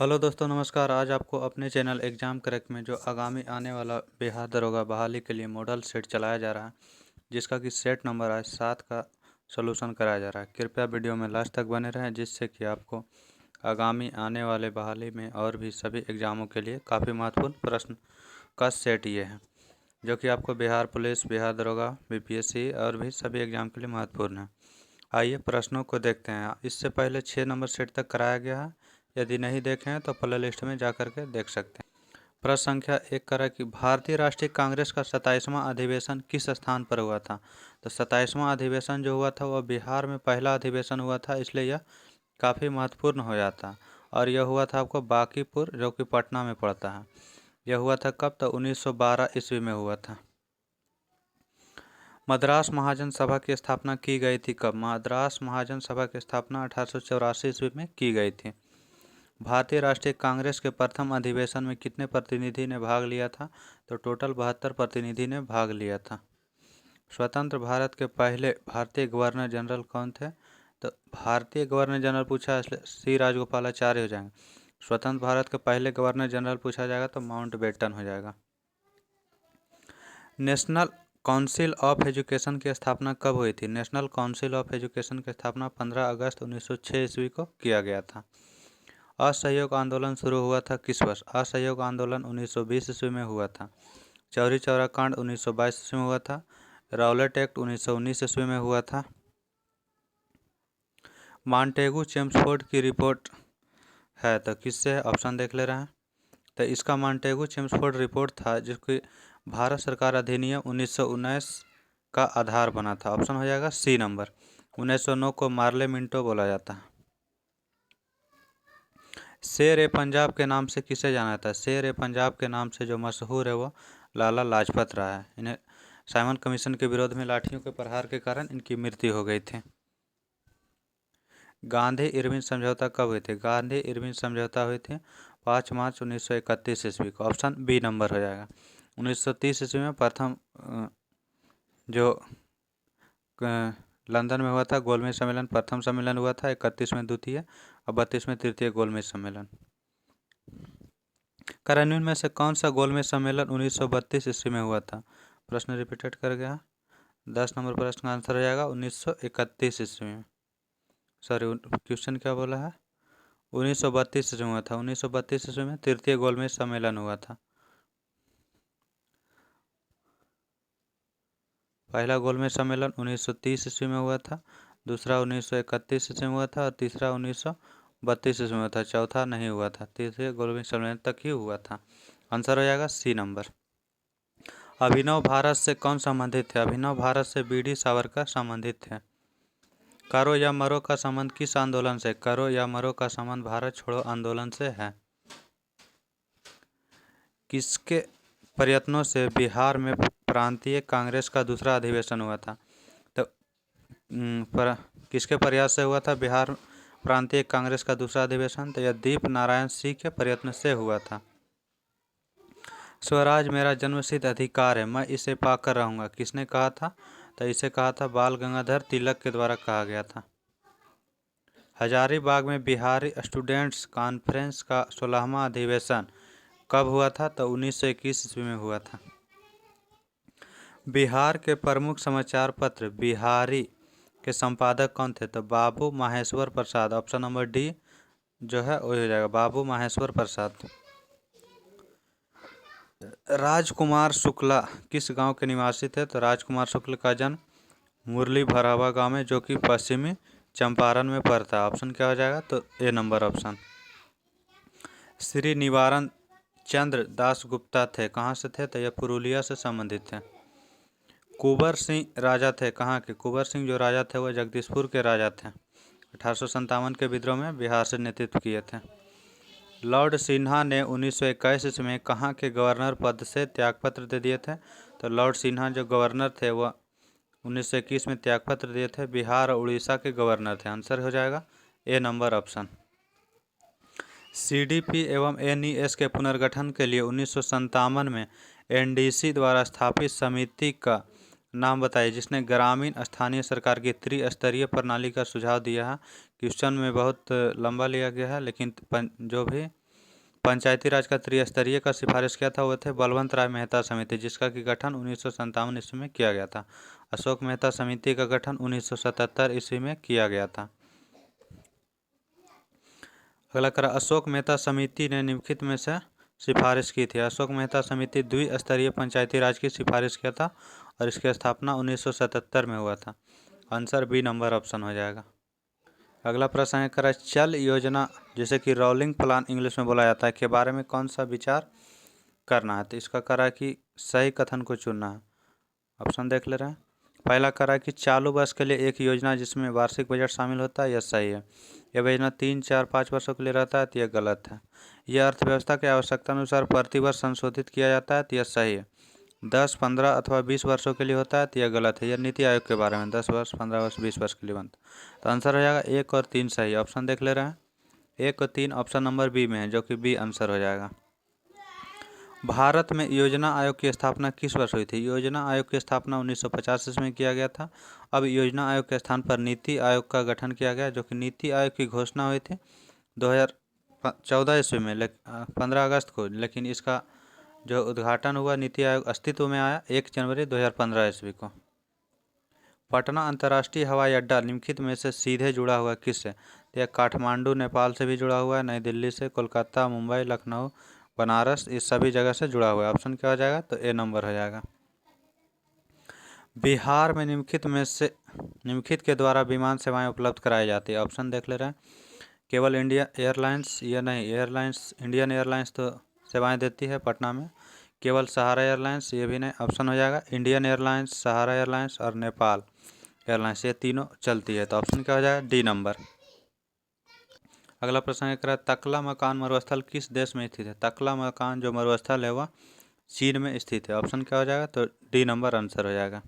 Hello दोस्तों, नमस्कार। आज आपको अपने चैनल एग्जाम क्रैक में जो आगामी आने वाला बिहार दरोगा बहाली के लिए मॉडल सेट चलाया जा रहा है, जिसका कि सेट नंबर आज 7 का सलूशन कराया जा रहा है। कृपया वीडियो में लास्ट तक बने रहें, जिससे कि आपको आगामी आने वाले बहाली में और भी सभी एग्ज़ामों के लिए काफ़ी महत्वपूर्ण प्रश्न का सेट ये है, जो कि आपको बिहार पुलिस, बिहार दरोगा, बीपीएससी और भी सभी एग्ज़ाम के लिए महत्वपूर्ण है। आइए प्रश्नों को देखते हैं। इससे पहले 6 नंबर सेट तक कराया गया है। यदि नहीं देखे हैं तो प्ले लिस्ट में जा करके देख सकते हैं। प्रश्न संख्या 1 करा कि भारतीय राष्ट्रीय कांग्रेस का 27वां अधिवेशन किस स्थान पर हुआ था। तो 27वां अधिवेशन जो हुआ था वह बिहार में पहला अधिवेशन हुआ था, इसलिए यह काफ़ी महत्वपूर्ण हो जाता। और यह हुआ था आपको बांकीपुर, जो कि पटना में पड़ता है। यह हुआ था कब? तो 1912 ईस्वी में हुआ था। मद्रास महाजन सभा की स्थापना की गई थी कब? मद्रास महाजन सभा की स्थापना 1884 ईस्वी में की गई थी। भारतीय राष्ट्रीय कांग्रेस के प्रथम अधिवेशन में कितने प्रतिनिधि ने भाग लिया था? तो टोटल 72 प्रतिनिधि ने भाग लिया था। स्वतंत्र भारत के पहले भारतीय गवर्नर जनरल कौन थे? तो भारतीय गवर्नर जनरल पूछा इसलिए सी राजगोपालाचार्य हो जाएंगे। स्वतंत्र भारत के पहले गवर्नर जनरल पूछा जाएगा तो माउंटबेटन हो जाएगा। नेशनल काउंसिल ऑफ एजुकेशन की स्थापना कब हुई थी? नेशनल काउंसिल ऑफ एजुकेशन की स्थापना 15 अगस्त 1906 ईस्वी को किया गया था। असहयोग आंदोलन शुरू हुआ था किस वर्ष? असहयोग आंदोलन 1920 ईस्वी में हुआ था। चौरी चौरा कांड 1922 ईस्वी में हुआ था। राउलेट एक्ट 1919 ईस्वी में हुआ था। मॉन्टेगू चेम्सफोर्ड की रिपोर्ट है तो किससे है? ऑप्शन देख ले रहे हैं। तो इसका मॉन्टेगू चेम्सफोर्ड रिपोर्ट था, जिसकी भारत सरकार अधिनियम 1919 का आधार बना था। ऑप्शन हो जाएगा सी नंबर। 1909 को मार्ले मिंटो बोला जाता है। शेर ए पंजाब के नाम से किसे जाना जाता है? शेर ए पंजाब के नाम से जो मशहूर है वो लाला लाजपत राय है। इन्हें साइमन कमीशन के विरोध में लाठियों के प्रहार के कारण इनकी मृत्यु हो गई थी। गांधी इरविन समझौता कब हुए थे? गांधी इरविन समझौता हुए थे 5 मार्च 1931 ईस्वी को। ऑप्शन बी नंबर हो जाएगा। 1930 ईस्वी में प्रथम जो लंदन में हुआ था गोलमेज सम्मेलन, प्रथम सम्मेलन हुआ था। 31 में द्वितीय और 32 में तृतीय गोलमेज सम्मेलन। कार्यान्वयन में से कौन सा गोलमेज सम्मेलन 1932 ईस्वी में हुआ था? प्रश्न रिपीटेड कर गया। 10 नंबर प्रश्न का आंसर हो जाएगा 1931 ईस्वी में। सॉरी, क्वेश्चन क्या बोला है? 1932 ईस्वी में हुआ था। 1932 ईस्वी में तृतीय गोलमेज सम्मेलन हुआ था। पहला गोलमेज सम्मेलन 1930 ईस्वी में हुआ था, दूसरा 1931 ईस्वी में हुआ था और तीसरा 1932 ईस्वी में हुआ था। चौथा नहीं हुआ था। तीसरे गोलमेज सम्मेलन तक ही हुआ था। आंसर हो जाएगा सी नंबर। अभिनव भारत से कौन संबंधित है? अभिनव भारत से बीडी सावरकर संबंधित है। करो या मरो का संबंध किस आंदोलन से? करो या मरो का संबंध भारत छोड़ो आंदोलन से है। किसके प्रयत्नों से बिहार में प्रांतीय कांग्रेस का दूसरा अधिवेशन हुआ था? तो किसके प्रयास से हुआ था बिहार प्रांतीय कांग्रेस का दूसरा अधिवेशन? तो यह दीप नारायण सिंह के प्रयत्न से हुआ था। स्वराज मेरा जन्मसिद्ध अधिकार है, मैं इसे पाकर रहूंगा, किसने कहा था? तो इसे कहा था बाल गंगाधर तिलक के द्वारा कहा गया था। हजारीबाग में बिहारी स्टूडेंट्स कॉन्फ्रेंस का 16वां अधिवेशन कब हुआ था? तो 1921 ईस्वी में हुआ था। बिहार के प्रमुख समाचार पत्र बिहारी के संपादक कौन थे? तो बाबू माहेश्वर प्रसाद। ऑप्शन नंबर डी जो है वही हो जाएगा, बाबू माहेश्वर प्रसाद। राजकुमार शुक्ला किस गांव के निवासी थे? तो राजकुमार शुक्ल का जन्म मुरली भरावा गांव में, जो कि पश्चिमी चंपारण में पड़ता है। ऑप्शन क्या हो जाएगा? तो ए नंबर ऑप्शन। श्री निवारण चंद्र दास गुप्ता थे, कहाँ से थे? तो यह पुरुलिया से संबंधित थे। कुंवर सिंह राजा थे, कहाँ के? कुंवर सिंह जो राजा थे वह जगदीशपुर के राजा थे। 1857 के विद्रोह में बिहार से नेतृत्व किए थे। लॉर्ड सिन्हा ने 1921 ईस्वी में कहाँ के गवर्नर पद से त्यागपत्र दे दिए थे? तो लॉर्ड सिन्हा जो गवर्नर थे वह 1921 में त्यागपत्र दिए थे। बिहार और उड़ीसा के गवर्नर थे। आंसर हो जाएगा ए नंबर ऑप्शन। सीडीपी एवं एनईएस के पुनर्गठन के लिए 1957 में एनडीसी द्वारा स्थापित समिति का नाम बताइए, जिसने ग्रामीण स्थानीय सरकार की त्रिस्तरीय प्रणाली का सुझाव दिया है। क्वेश्चन में बहुत लंबा लिया गया है, लेकिन जो भी पंचायती राज का त्रिस्तरीय का सिफारिश किया था वो थे बलवंत राय मेहता समिति, जिसका कि गठन 1957 ईस्वी में किया गया था। अशोक मेहता समिति का गठन 1977 ईस्वी में किया गया था। अगला करा, अशोक मेहता समिति ने निम्नलिखित में से सिफारिश की थी। अशोक मेहता समिति द्विस्तरीय पंचायती राज की सिफारिश किया था और इसकी स्थापना 1977 में हुआ था। आंसर बी नंबर ऑप्शन हो जाएगा। अगला प्रश्न है करा, चल योजना जिसे कि रोलिंग प्लान इंग्लिश में बोला जाता है के बारे में कौन सा विचार करना है। तो इसका करा कि सही कथन को चुनना है। ऑप्शन देख ले रहे हैं। पहला करा कि चालू वर्ष के लिए एक योजना जिसमें वार्षिक बजट शामिल होता है, यह सही है। यह योजना 3, 4, 5 वर्षों के लिए रहता है, तो यह गलत है। यह अर्थव्यवस्था के आवश्यकता अनुसार प्रतिवर्ष संशोधित किया जाता है, तो यह सही है। 10, 15 अथवा 20 वर्षों के लिए होता है, तो यह गलत है। यह नीति आयोग के बारे में 10 वर्ष, 15 वर्ष, 20 वर्ष के लिए बनता है। तो आंसर हो जाएगा 1 और 3 सही। ऑप्शन देख ले रहे हैं। 1 और 3 ऑप्शन नंबर बी में है, जो कि बी आंसर हो जाएगा। भारत में योजना आयोग की स्थापना किस वर्ष हुई थी। योजना आयोग की स्थापना 1950 ईस्वी में किया गया था। अब योजना आयोग के स्थान पर नीति आयोग का गठन किया गया, जो कि नीति आयोग की घोषणा हुई थी 2014 ईस्वी में 15 अगस्त को, लेकिन इसका जो उद्घाटन हुआ, नीति आयोग अस्तित्व में आया 1 जनवरी 2015 ईस्वी को। पटना अंतर्राष्ट्रीय हवाई अड्डा निम्नलिखित में से सीधे जुड़ा हुआ किससे। यह काठमांडू नेपाल से भी जुड़ा हुआ है, नई दिल्ली से, कोलकाता, मुंबई, लखनऊ, बनारस, इस सभी जगह से जुड़ा हुआ है। ऑप्शन क्या हो जाएगा, तो ए नंबर हो जाएगा। बिहार में निम्नलिखित के द्वारा विमान सेवाएं उपलब्ध कराई जाती है। ऑप्शन देख ले रहे हैं। केवल इंडिया एयरलाइंस, ये नहीं, एयरलाइंस इंडियन एयरलाइंस तो सेवाएं देती है पटना में। केवल सहारा एयरलाइंस, ये भी नहीं। ऑप्शन हो जाएगा इंडियन एयरलाइंस, सहारा एयरलाइंस और नेपाल एयरलाइंस, ये तीनों चलती है। तो ऑप्शन क्या हो जाएगा, डी नंबर। अगला प्रश्न है, तकला मकान मरुस्थल किस देश में स्थित है। तकला मकान जो मरुस्थल है वह चीन में स्थित है। ऑप्शन क्या हो जाएगा, तो डी नंबर आंसर हो जाएगा।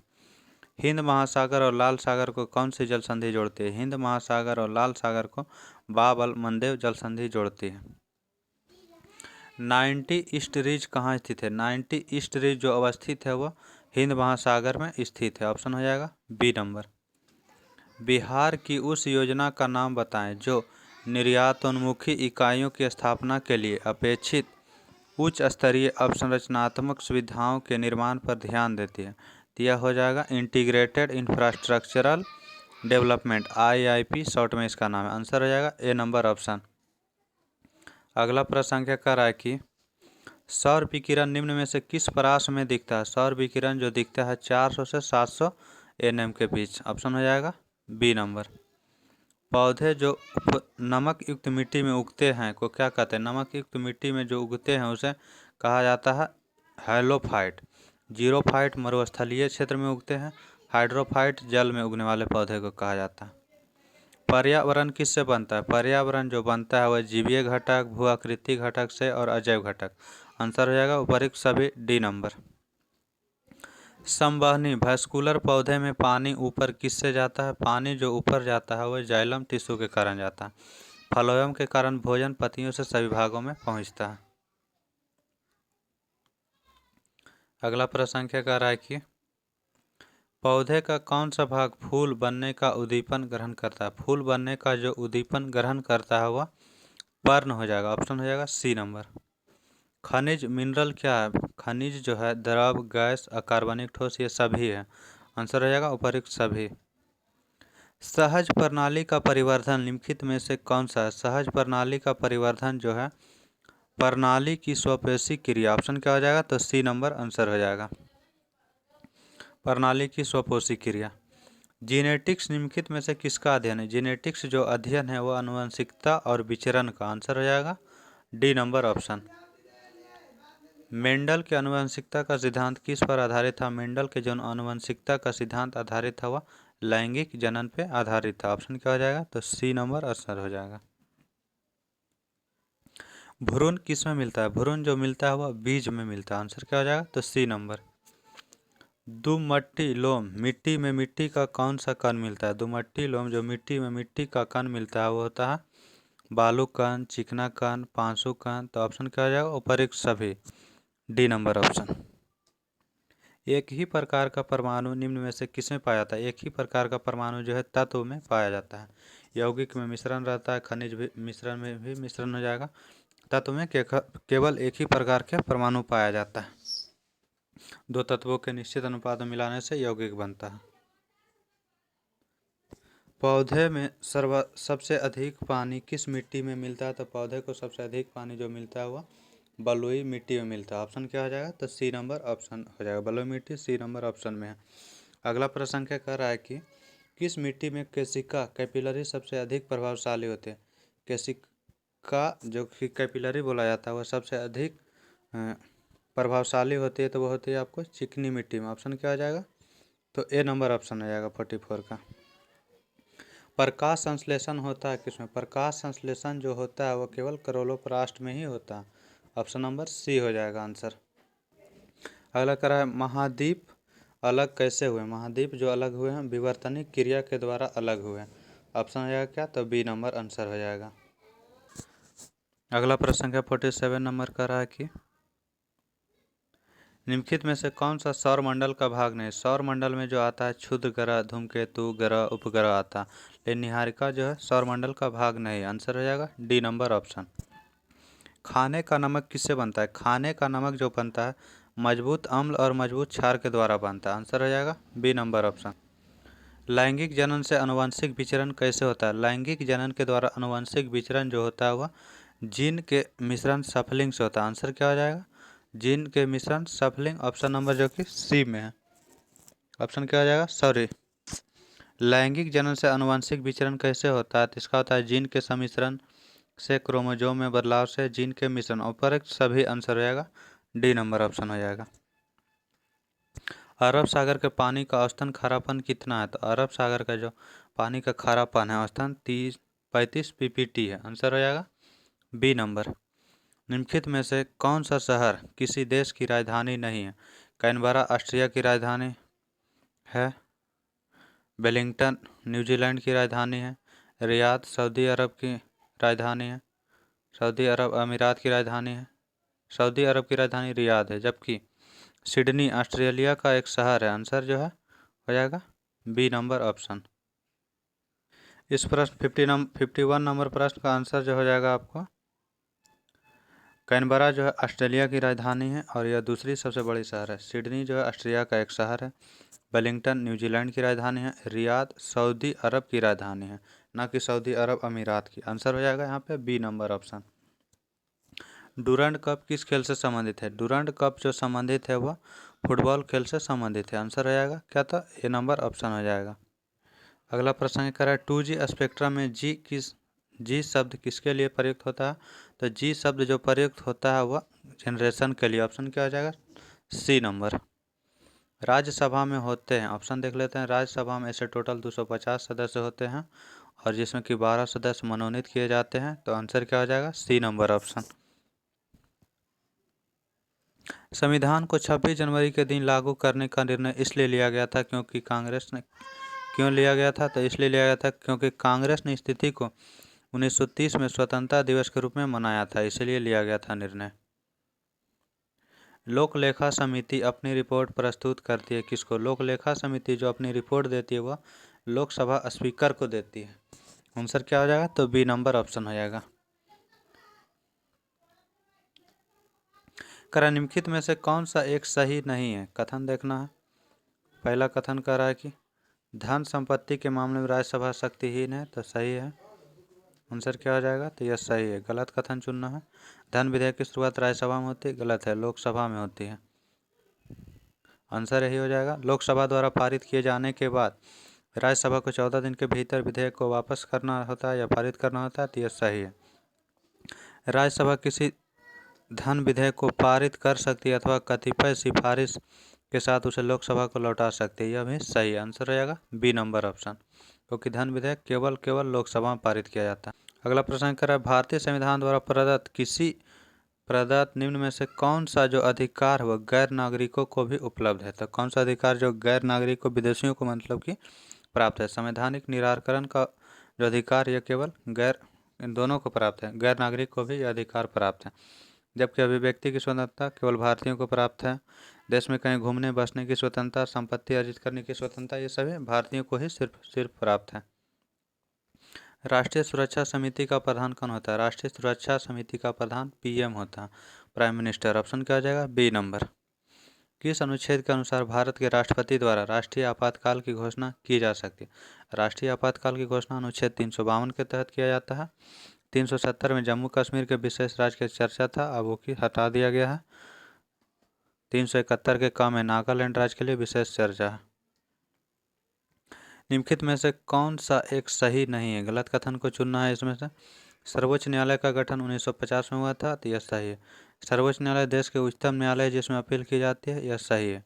हिंद महासागर और लाल सागर को कौन सी जल संधि जोड़ती है। हिंद महासागर और लाल सागर को बाब अल मंदेव जल संधि जोड़ती है। 90 ईस्ट रिज कहाँ स्थित है। 90 ईस्ट रिज जो अवस्थित है वह हिंद महासागर में स्थित है। ऑप्शन हो जाएगा बी नंबर। बिहार की उस योजना का नाम बताएं जो निर्यातोन्मुखी इकाइयों की स्थापना के लिए अपेक्षित उच्च स्तरीय अवसंरचनात्मक सुविधाओं के निर्माण पर ध्यान देती है। तो यह हो जाएगा integrated infrastructural development, IIP short में इसका नाम है। आंसर हो जाएगा ए नंबर ऑप्शन। अगला प्रश्न संख्या कर रहा है कि सौर विकिरण निम्न में से किस परास में दिखता है। सौर विकिरण जो दिखता है 400 से 700 nm के बीच। ऑप्शन हो जाएगा बी नंबर। पौधे जो नमक युक्त मिट्टी में उगते हैं को क्या कहते हैं। नमक युक्त मिट्टी में जो उगते हैं उसे कहा जाता है हैलोफाइट। जीरोफाइट मरुस्थलीय क्षेत्र में उगते हैं। हाइड्रोफाइट जल में उगने वाले पौधे को कहा जाता है। पर्यावरण किससे बनता है। पर्यावरण जो बनता है वह जीवीय घटक, भू आकृति घटक से और अजैव घटक। आंसर हो जाएगा उपरोक्त सभी, डी नंबर। संवहनी वैस्कुलर पौधे में पानी ऊपर किससे जाता है। पानी जो ऊपर जाता है वह जाइलम टिश्यू के कारण जाता है। फ्लोएम के कारण भोजन पत्तियों से सभी भागों में पहुंचता है। अगला प्रश्न संख्या कह रहा है कि पौधे का कौन सा भाग फूल बनने का उद्दीपन ग्रहण करता है। फूल बनने का जो उद्दीपन ग्रहण करता है वह पर्ण हो जाएगा। ऑप्शन हो जाएगा सी नंबर। खनिज मिनरल क्या है। खनिज जो है द्रव, गैस, अकार्बनिक ठोस, ये सभी है। आंसर हो जाएगा उपरोक्त सभी। सहज प्रणाली का परिवर्धन निम्नलिखित में से कौन सा है। सहज प्रणाली का परिवर्धन जो है प्रणाली की स्वपेशी क्रिया। ऑप्शन क्या हो जाएगा, तो सी नंबर आंसर हो जाएगा। प्रणाली की स्वपोषी क्रिया। जीनेटिक्स निम्नलिखित में से किसका अध्ययन है। जीनेटिक्स जो अध्ययन है वह आनुवंशिकता और विचरण का। आंसर हो जाएगा डी नंबर ऑप्शन। मेंडल के आनुवंशिकता का सिद्धांत किस पर आधारित था। मेंडल के जो आनुवंशिकता का सिद्धांत आधारित था वह लैंगिक जनन पे आधारित था। ऑप्शन क्या हो जाएगा, तो सी नंबर आंसर हो जाएगा। भ्रूण किस में मिलता है। भ्रूण जो मिलता है वह बीज में मिलता है। आंसर क्या हो जाएगा, तो सी नंबर। दुमट्टी लोम मिट्टी में मिट्टी का कौन सा कण मिलता है। दुमट्टी लोम जो मिट्टी में मिट्टी का कण मिलता है वो होता है बालू कण, चिकना कण, पांसु कण। तो ऑप्शन क्या हो जाएगा, उपरोक्त सभी, डी नंबर ऑप्शन। एक ही प्रकार का परमाणु निम्न में से किसमें पाया जाता है। एक ही प्रकार का परमाणु जो है तत्व में पाया जाता है। यौगिक में मिश्रण रहता है, खनिज भी मिश्रण में भी मिश्रण हो जाएगा, तत्व में केवल एक ही प्रकार के परमाणु पाया जाता है। दो तत्वों के निश्चित अनुपात में मिलाने से यौगिक बनता है। पौधे में सबसे अधिक पानी किस मिट्टी में मिलता है? तो पौधे को सबसे अधिक पानी जो मिलता है वह बलुई मिट्टी में मिलता है। ऑप्शन क्या हो जाएगा? तो सी नंबर ऑप्शन हो जाएगा, बलुई मिट्टी सी नंबर ऑप्शन में है। अगला प्रश्न क्या कह रहा है कि किस मिट्टी में केशिका कैपिलरी सबसे अधिक प्रभावशाली होते हैं? केशिका जो कि कैपिलरी बोला जाता है वह सबसे अधिक प्रभावशाली होती है, तो वह होती है आपको चिकनी मिट्टी में। ऑप्शन क्या हो जाएगा? तो ए नंबर ऑप्शन हो जाएगा 44 का। प्रकाश संश्लेषण होता है किसमें? प्रकाश संश्लेषण जो होता है वह केवल क्लोरोप्लास्ट में ही होता है। ऑप्शन नंबर सी हो जाएगा आंसर। अगला कह रहा है महाद्वीप अलग कैसे हुए? महाद्वीप जो अलग हुए हैं विवर्तनिक क्रिया के द्वारा अलग हुए हैं। ऑप्शन हो जाएगा क्या? तो बी नंबर आंसर हो जाएगा। अगला प्रश्न है 47 नंबर का रहा है कि निम्नलिखित में से कौन सा सौर मंडल का भाग नहीं? सौर मंडल में जो आता है क्षुद्र ग्रह, धूमकेतु ग्रह, उपग्रह आता है, लेकिन निहारिका जो है सौर मंडल का भाग नहीं। आंसर हो जाएगा डी नंबर ऑप्शन। खाने का नमक किससे बनता है? खाने का नमक जो बनता है मजबूत अम्ल और मजबूत क्षार के द्वारा बनता है। आंसर हो जाएगा बी नंबर ऑप्शन। लैंगिक जनन से आनुवंशिक विचरण कैसे होता है? लैंगिक जनन के द्वारा आनुवंशिक विचरण जो होता है वह जीन के मिश्रण सफलिंग से होता है। आंसर क्या हो जाएगा? जीन के मिश्रण सफलिंग, ऑप्शन नंबर जो कि सी में है। ऑप्शन क्या हो जाएगा? सॉरी, लैंगिक जनन से आनुवंशिक विचरण कैसे होता है? तो इसका होता है जीन के सम्मिश्रण से, क्रोमोजोम में बदलाव से, जीन के मिश्रण। उपरोक्त सभी आंसर हो जाएगा डी नंबर ऑप्शन हो जाएगा। अरब सागर के पानी का औसतन खारापन कितना है? तो अरब सागर का जो पानी का खारापन है औसतन 35 पीपीटी है। आंसर हो जाएगा बी नंबर। निम्नलिखित में से कौन सा शहर किसी देश की राजधानी नहीं है? कैनबरा ऑस्ट्रिया की राजधानी है, वेलिंगटन न्यूजीलैंड की राजधानी है, रियाद सऊदी अरब की राजधानी है, सऊदी अरब अमीरात की राजधानी है। सऊदी अरब की राजधानी रियाद है, जबकि सिडनी ऑस्ट्रेलिया का एक शहर है। आंसर जो है हो जाएगा बी नंबर ऑप्शन। इस प्रश्न 51 नंबर प्रश्न का आंसर जो हो जाएगा आपको कैनबरा जो है ऑस्ट्रेलिया की राजधानी है और यह दूसरी सबसे बड़ी शहर है। सिडनी जो है ऑस्ट्रेलिया का एक शहर है, वेलिंगटन न्यूजीलैंड की राजधानी है, रियाद सऊदी अरब की राजधानी है, ना कि सऊदी अरब अमीरात की। आंसर हो जाएगा यहाँ पे B number option. Durand Cup किस खेल से संबंधित है? डुरंड कप जो संबंधित है वह फुटबॉल खेल से संबंधित है। आंसर हो जाएगा क्या? था ए नंबर ऑप्शन हो जाएगा। अगला प्रश्न क्या है 2G स्पेक्ट्रम में जी शब्द किसके लिए प्रयुक्त होता है? तो जी शब्द जो प्रयुक्त होता है वह जनरेशन के लिए। ऑप्शन क्या हो जाएगा? C number. राज्यसभा में होते हैं, ऑप्शन देख लेते हैं। राज्यसभा में ऐसे टोटल 250 सदस्य होते हैं और जिसमें कि 12 सदस्य मनोनीत किए जाते हैं। तो आंसर क्या हो जाएगा? C number option. संविधान को 26 जनवरी के दिन लागू करने का निर्णय इसलिए लिया गया था क्योंकि कांग्रेस ने क्यों लिया गया था? तो इसलिए लिया गया था क्योंकि कांग्रेस ने स्थिति को 1930 में स्वतंत्रता दिवस के रूप में मनाया था, इसलिए लिया गया था निर्णय। लोक लेखा समिति अपनी रिपोर्ट प्रस्तुत करती है किसको? लोक लेखा समिति जो अपनी रिपोर्ट देती है वह लोकसभा स्पीकर को देती है। आंसर क्या हो जाएगा? तो बी नंबर ऑप्शन हो जाएगा। निम्नलिखित में से कौन सा एक सही नहीं है? कथन देखना है। पहला कथन कह रहा है कि धन संपत्ति के मामले में राज्यसभा शक्तिहीन है, तो सही है। आंसर क्या हो जाएगा? तो यह सही है। गलत कथन चुनना है। धन विधेयक की शुरुआत राज्यसभा में होती है, गलत है, लोकसभा में होती है। आंसर यही हो जाएगा। लोकसभा द्वारा पारित किए जाने के बाद राज्यसभा को 14 दिन के भीतर विधेयक को वापस करना होता है या पारित करना होता है, तो यह सही है। राज्यसभा किसी धन विधेयक को पारित कर सकती है अथवा कतिपय सिफारिश के साथ उसे लोकसभा को लौटा सकती है, यह भी सही है। आंसर हो जाएगा बी नंबर ऑप्शन, क्योंकि धन विधेयक केवल लोकसभा में पारित किया जाता है। अगला प्रश्न कर रहा है भारतीय संविधान द्वारा प्रदत्त निम्न में से कौन सा जो अधिकार है वह गैर नागरिकों को भी उपलब्ध है? तो कौन सा अधिकार जो गैर नागरिकों विदेशियों को मतलब कि प्राप्त है? संवैधानिक निराकरण का जो अधिकार यह केवल इन दोनों को प्राप्त है, गैर नागरिक को भी यह अधिकार प्राप्त है। जबकि अभिव्यक्ति की स्वतंत्रता केवल भारतीयों को प्राप्त है। देश में कहीं घूमने बसने की स्वतंत्रता, संपत्ति अर्जित करने की स्वतंत्रता, ये सभी भारतीयों को ही सिर्फ प्राप्त है। राष्ट्रीय सुरक्षा समिति का प्रधान कौन होता है? राष्ट्रीय सुरक्षा समिति का प्रधान पीएम होता है, प्राइम मिनिस्टर। ऑप्शन क्या हो जाएगा? B number. किस अनुच्छेद के अनुसार भारत के राष्ट्रपति द्वारा राष्ट्रीय आपातकाल की घोषणा की जा सकती है? राष्ट्रीय आपातकाल की घोषणा अनुच्छेद 352 के तहत किया जाता है। 370 में जम्मू कश्मीर के विशेष राज्य की चर्चा था, अब वो की हटा दिया गया है। 371 के क में नागालैंड राज्य के लिए विशेष चर्चा है। निम्नलिखित में से कौन सा एक सही नहीं है? गलत कथन को चुनना है इसमें से। सर्वोच्च न्यायालय का गठन 1950 में हुआ था, तो यह सही है। सर्वोच्च न्यायालय देश के उच्चतम न्यायालय जिसमें अपील की जाती है, यह सही है।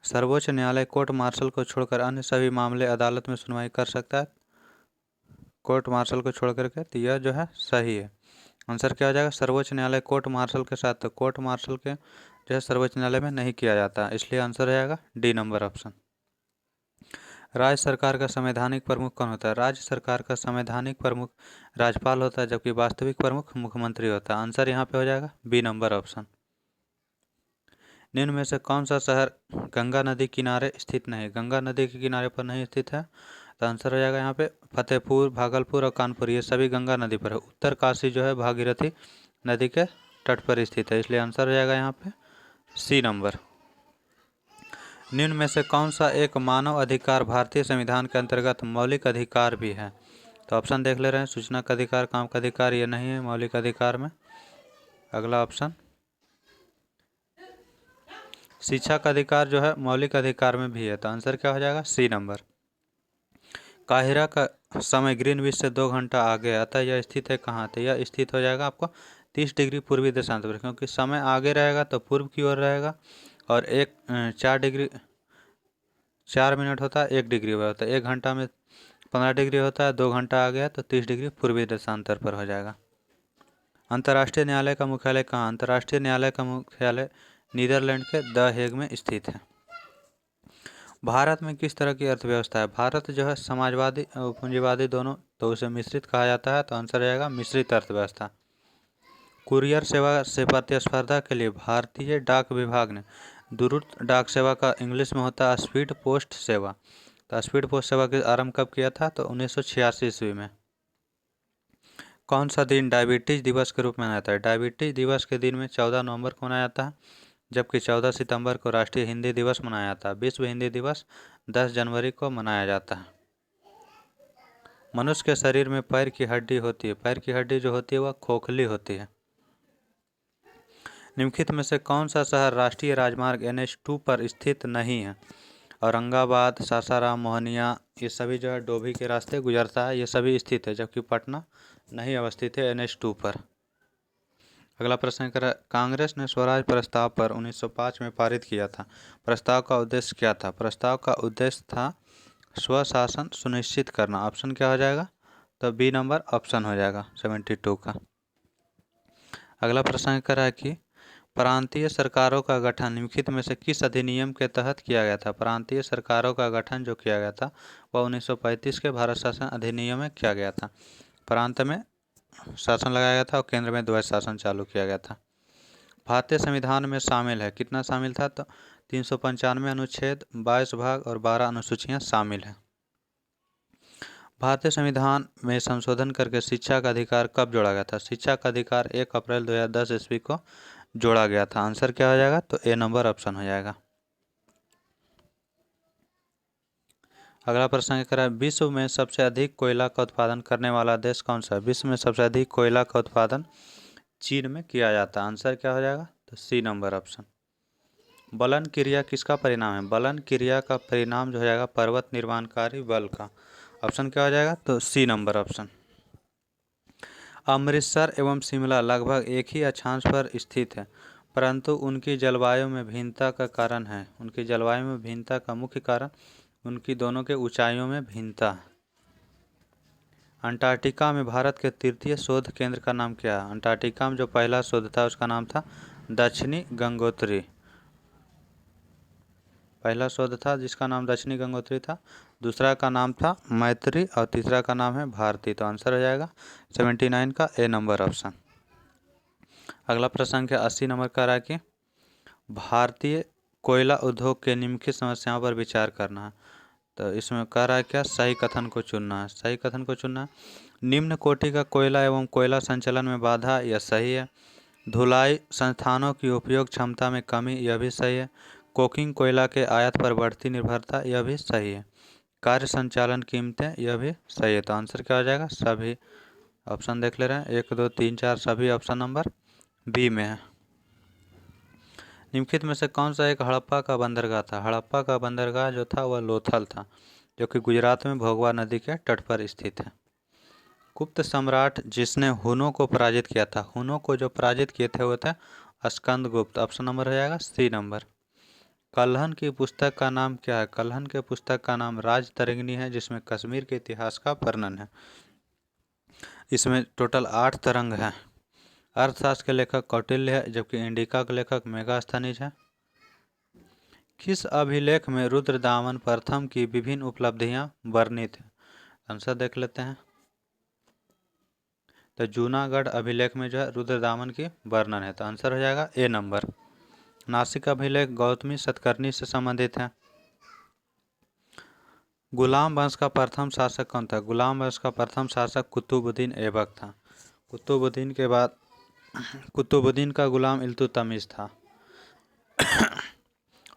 सर्वोच्च न्यायालय कोर्ट मार्शल को छोड़कर अन्य सभी मामले अदालत में सुनवाई कर सकता है, कोर्ट मार्शल को छोड़ करके, तो यह जो है सही है। आंसर क्या हो जाएगा? सर्वोच्च न्यायालय कोर्ट मार्शल के साथ, तो कोर्ट मार्शल के जो है सर्वोच्च न्यायालय में नहीं किया जाता, इसलिए आंसर हो जाएगा डी नंबर ऑप्शन। राज्य सरकार का संवैधानिक प्रमुख कौन होता है? राज्य सरकार का संवैधानिक प्रमुख राज्यपाल होता है, जबकि वास्तविक प्रमुख मुख्यमंत्री होता है। आंसर यहाँ पे हो जाएगा बी नंबर ऑप्शन। निम्न में से कौन सा शहर गंगा नदी किनारे स्थित नहीं? गंगा नदी के किनारे पर नहीं स्थित है, तो आंसर हो जाएगा यहाँ पे फतेहपुर, भागलपुर और कानपुर, ये सभी गंगा नदी पर है। उत्तर काशी जो है भागीरथी नदी के तट पर स्थित है, इसलिए आंसर हो जाएगा यहाँ पे सी नंबर। निम्न में से कौन सा एक मानव अधिकार भारतीय संविधान के अंतर्गत मौलिक अधिकार भी है? तो ऑप्शन देख ले रहे हैं। सूचना का अधिकार, काम का अधिकार, ये नहीं है मौलिक अधिकार में। अगला ऑप्शन शिक्षा का अधिकार जो है मौलिक अधिकार में भी है, तो आंसर क्या हो जाएगा? C number. काहिरा का समय ग्रीनविच से 2 घंटा आगे है, अतः यह स्थित है कहाँ? तो यह स्थित हो जाएगा आपको 30 डिग्री पूर्वी देशांतर पर, क्योंकि समय आगे रहेगा तो पूर्व की ओर रहेगा, और 4 मिनट होता है 1 डिग्री होता है, 1 घंटा में 15 डिग्री होता है, 2 घंटा आ गया तो 30 डिग्री पूर्वी देशांतर पर हो जाएगा। अंतर्राष्ट्रीय न्यायालय का मुख्यालय कहाँ? अंतर्राष्ट्रीय न्यायालय का मुख्यालय नीदरलैंड के द हेग में स्थित है। भारत में किस तरह की अर्थव्यवस्था है? भारत जो है समाजवादी और पूंजीवादी दोनों, तो उसे मिश्रित कहा जाता है, तो आंसर रहेगा मिश्रित अर्थव्यवस्था। कुरियर सेवा से प्रतिस्पर्धा के लिए भारतीय डाक विभाग ने दूरस्थ डाक सेवा का इंग्लिश में होता है स्पीड पोस्ट सेवा, तो स्पीड पोस्ट सेवा का आरंभ कब किया था? तो 1986 ईस्वी में। कौन सा दिन डायबिटीज दिवस के रूप में मनाया जाता है? डायबिटीज दिवस के दिन में 14 नवंबर को मनाया जाता है, जबकि 14 सितंबर को राष्ट्रीय हिंदी दिवस मनाया जाता है। विश्व हिंदी दिवस 10 जनवरी को मनाया जाता है। मनुष्य के शरीर में पैर की हड्डी होती है, पैर की हड्डी जो होती है वह खोखली होती है। निम्नलिखित में से कौन सा शहर राष्ट्रीय राजमार्ग NH2 पर स्थित नहीं है? औरंगाबाद, सासाराम, मोहनिया, ये सभी जो है डोभी के रास्ते गुजरता है, ये सभी स्थित है, जबकि पटना नहीं अवस्थित है NH2 पर। अगला प्रश्न करा, कांग्रेस ने स्वराज प्रस्ताव पर 1905 में पारित किया था, प्रस्ताव का उद्देश्य क्या था? प्रस्ताव का उद्देश्य था स्वशासन सुनिश्चित करना। ऑप्शन क्या हो जाएगा? तो बी नंबर ऑप्शन हो जाएगा 72 का। अगला प्रश्न करा है कि प्रांतीय सरकारों का गठन निम्नलिखित में से किस अधिनियम के तहत किया गया था? प्रांतीय सरकारों का गठन जो किया गया था वह 1935 के भारत शासन अधिनियम में किया गया था। प्रांत में शासन लगाया गया था और केंद्र में द्वैध शासन चालू किया गया था। भारतीय संविधान में शामिल है, कितना शामिल था? तो 395 अनुच्छेद, 22 भाग और 12 अनुसूचियाँ शामिल हैं। भारतीय संविधान में संशोधन करके शिक्षा का अधिकार कब जोड़ा गया था? शिक्षा का अधिकार 1 अप्रैल 2010 ईस्वी को जोड़ा गया था। आंसर क्या हो जाएगा? तो ए नंबर ऑप्शन हो जाएगा। अगला प्रश्न क्या है, विश्व में सबसे अधिक कोयला का उत्पादन करने वाला देश कौन सा है? विश्व में सबसे अधिक कोयला का उत्पादन चीन में किया जाता है। आंसर क्या हो जाएगा? तो सी नंबर ऑप्शन। बलन क्रिया किसका परिणाम है? बलन क्रिया का परिणाम जो हो जाएगा पर्वत निर्माणकारी बल का। ऑप्शन क्या हो जाएगा? तो सी नंबर ऑप्शन। अमृतसर एवं शिमला लगभग एक ही अक्षांश पर स्थित है, परंतु उनकी जलवायु में भिन्नता का कारण है, उनकी जलवायु में भिन्नता का मुख्य कारण उनकी दोनों के ऊंचाइयों में भिन्नता है। अंटार्कटिका में भारत के तृतीय शोध केंद्र का नाम क्या है? अंटार्कटिका में जो पहला शोध था उसका नाम था दक्षिणी गंगोत्री, पहला शोध था जिसका नाम दक्षिणी गंगोत्री था, दूसरा का नाम था मैत्री और तीसरा का नाम है भारती। तो आंसर हो जाएगा 79 का ए नंबर ऑप्शन। अगला प्रश्न है 80 नंबर का रहा कि भारतीय कोयला उद्योग के निम्नलिखित समस्याओं पर विचार करना है। तो इसमें कह रहा है क्या, सही कथन को चुनना है। सही कथन को चुनना है। निम्न कोटि का कोयला एवं कोयला संचलन में बाधा, यह सही है। धुलाई संस्थानों की उपयोग क्षमता में कमी, यह भी सही है। कोकिंग कोयला के आयात पर बढ़ती निर्भरता, यह भी सही है। कार्य संचालन कीमतें, यह भी सही है। तो आंसर क्या हो जाएगा, सभी ऑप्शन देख ले रहे हैं, 1 2 3 4 सभी ऑप्शन नंबर बी में है। निम्नलिखित में से कौन सा एक हड़प्पा का बंदरगाह था। हड़प्पा का बंदरगाह जो था वह लोथल था, जो कि गुजरात में भोगवा नदी के तट पर स्थित है। गुप्त सम्राट जिसने हुनों को पराजित किया था, हुनों को जो पराजित किए थे वो थे स्कंदगुप्त। ऑप्शन नंबर हो जाएगा सी नंबर। कल्हन की पुस्तक का नाम क्या है। कल्हन के पुस्तक का नाम राजतरंगिणी है, जिसमें कश्मीर के इतिहास का वर्णन है। इसमें टोटल 8 तरंग हैं। अर्थशास्त्र के लेखक कौटिल्य है, जबकि इंडिका के लेखक मेगास्थनीज है। किस अभिलेख में रुद्रदामन प्रथम की विभिन्न उपलब्धियां वर्णित है। आंसर देख लेते हैं। तो जूनागढ़ अभिलेख में जो है रुद्रदामन की वर्णन है, तो आंसर हो जाएगा ए नंबर। नासिक अभिलेख गौतमी सतकर्णी से संबंधित है। गुलाम वंश का प्रथम शासक कौन था। गुलाम वंश का प्रथम शासक कुतुबुद्दीन ऐबक था। कुतुबुद्दीन के बाद कुतुबुद्दीन का गुलाम इल्तुतमिश था।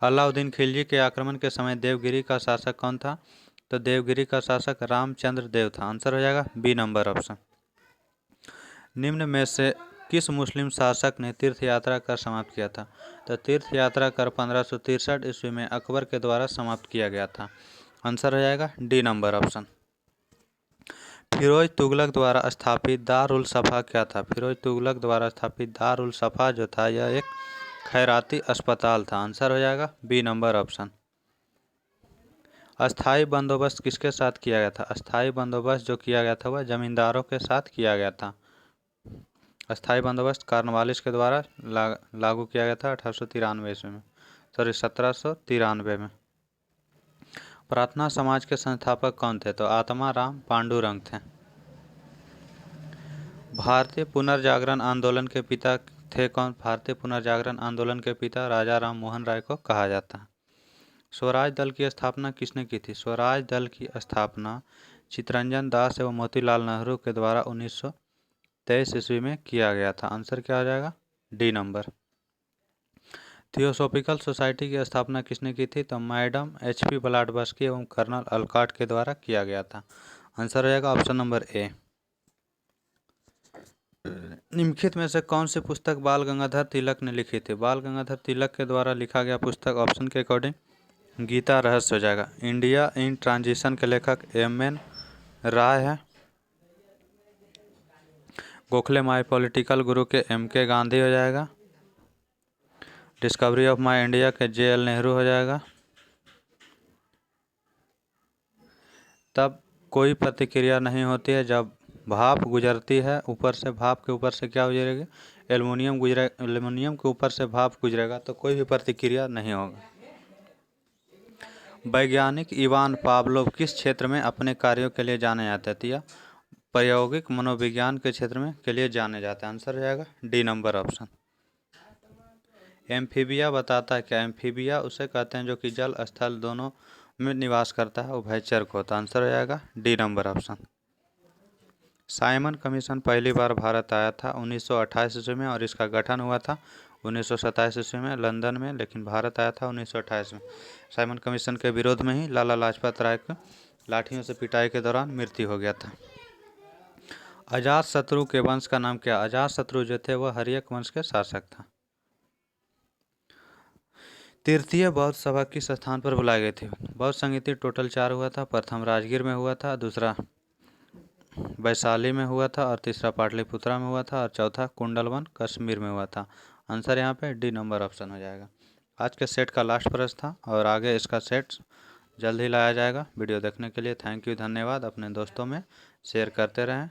अलाउद्दीन खिलजी के आक्रमण के समय देवगिरी का शासक कौन था। तो देवगिरी का शासक रामचंद्र देव था। आंसर हो जाएगा बी नंबर ऑप्शन। निम्न में से किस मुस्लिम शासक ने तीर्थ यात्रा कर समाप्त किया था। तो तीर्थ यात्रा कर 1563 ईस्वी में अकबर के द्वारा समाप्त किया गया था। आंसर हो जाएगा D number option. Firoz Tughlaq द्वारा स्थापित दारुल सफा क्या था। फिरोज तुगलक द्वारा स्थापित दारुल सफा जो था यह एक खैराती अस्पताल था। आंसर हो जाएगा बी नंबर ऑप्शन। अस्थाई बंदोबस्त किसके साथ किया गया था। अस्थाई बंदोबस्त जो किया गया था वह जमींदारों के साथ किया गया था। अस्थाई बंदोबस्त कॉर्नवालिस के द्वारा लागू किया गया था 1893 ईस्वी में, 1793 में। प्रार्थना समाज के संस्थापक कौन थे। तो आत्मा राम पांडुरंग थे। भारतीय पुनर्जागरण आंदोलन के पिता थे कौन। भारतीय पुनर्जागरण आंदोलन के पिता राजा राम मोहन राय को कहा जाता है। स्वराज दल की स्थापना किसने की थी। स्वराज दल की स्थापना चित्तरंजन दास एवं मोतीलाल नेहरू के द्वारा 1923 ईस्वी में किया गया था। आंसर क्या हो जाएगा डी नंबर। थियोसॉफिकल सोसाइटी की स्थापना किसने की थी। तो मैडम HP ब्लाडबस्की एवं कर्नल अलकाट के द्वारा किया गया था। आंसर हो जाएगा ऑप्शन नंबर ए। निम्नलिखित में से कौन सी पुस्तक बाल गंगाधर तिलक ने लिखी थी। बाल गंगाधर तिलक के द्वारा लिखा गया पुस्तक ऑप्शन के अकॉर्डिंग गीता रहस्य हो जाएगा। इंडिया इन ट्रांजिशन के लेखक MN राय है। गोखले माई पॉलिटिकल गुरु के MK गांधी हो जाएगा। डिस्कवरी ऑफ माई इंडिया के JL नेहरू हो जाएगा। तब कोई प्रतिक्रिया नहीं होती है जब भाप गुजरती है ऊपर से, भाप के ऊपर से क्या गुजरेगी, एल्युमिनियम के ऊपर से भाप गुजरेगा तो कोई भी प्रतिक्रिया नहीं होगा। वैज्ञानिक इवान पावलोव किस क्षेत्र में अपने कार्यों के लिए जाने जाते थे। या प्रायोगिक मनोविज्ञान के क्षेत्र में के लिए जाने जाते हैं। आंसर हो जाएगा डी नंबर ऑप्शन। एम्फीबिया बताता है क्या। एम्फीबिया उसे कहते हैं जो कि जल स्थल दोनों में निवास करता है, उभयचर को। तो आंसर हो जाएगा D number option. Simon commission पहली बार भारत आया था 1928 ईस्वी में और इसका गठन हुआ था 1927 ईस्वी में लंदन में, लेकिन भारत आया था 1928 में। साइमन कमीशन के विरोध में ही लाला लाजपत राय को लाठियों से पिटाई के दौरान मृत्यु हो गया था। अजातशत्रु के वंश का नाम क्या। अजातशत्रु जो थे वह हर्यक वंश के शासक था। तृतीय बौद्ध सभा किस स्थान पर बुलाई गई थी। बौद्ध संगीति टोटल 4 हुआ था। प्रथम राजगीर में हुआ था, दूसरा वैशाली में हुआ था और तीसरा पाटलिपुत्रा में हुआ था और चौथा कुंडलवन कश्मीर में हुआ था। आंसर यहाँ पे डी नंबर ऑप्शन हो जाएगा। आज के सेट का लास्ट प्रश्न था और आगे इसका सेट जल्द ही लाया जाएगा। वीडियो देखने के लिए थैंक यू, धन्यवाद। अपने दोस्तों में शेयर करते रहें।